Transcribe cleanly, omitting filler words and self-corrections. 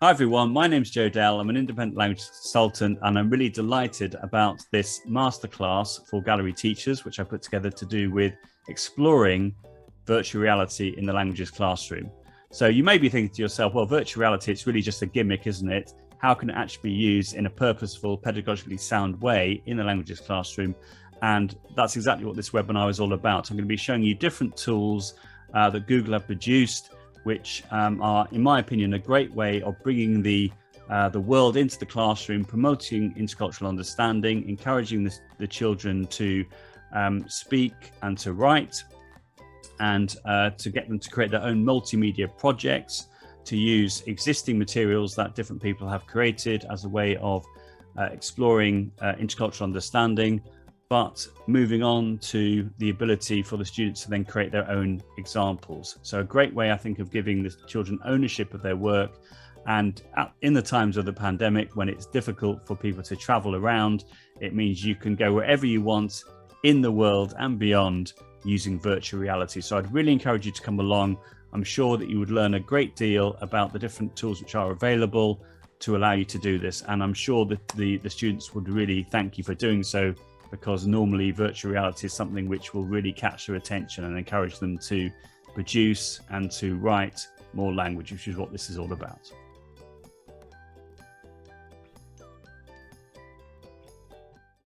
Hi everyone, my name's Joe Dell. I'm an independent language consultant and I'm really delighted about this masterclass for gallery teachers, which I put together to do with exploring virtual reality in the languages classroom. So you may be thinking to yourself, well, virtual reality, it's really just a gimmick, isn't it? How can it actually be used in a purposeful, pedagogically sound way in the languages classroom? And that's exactly what this webinar is all about. I'm going to be showing you different tools that Google have produced, which are, in my opinion, a great way of bringing the world into the classroom, promoting intercultural understanding, encouraging the children to speak and to write, and to get them to create their own multimedia projects, to use existing materials that different people have created as a way of exploring intercultural understanding, but moving on to the ability for the students to then create their own examples. So a great way, I think, of giving the children ownership of their work. And in the times of the pandemic, when it's difficult for people to travel around, it means you can go wherever you want in the world and beyond using virtual reality. So I'd really encourage you to come along. I'm sure that you would learn a great deal about the different tools which are available to allow you to do this. And I'm sure that the students would really thank you for doing so, because normally virtual reality is something which will really catch their attention and encourage them to produce and to write more language, which is what this is all about.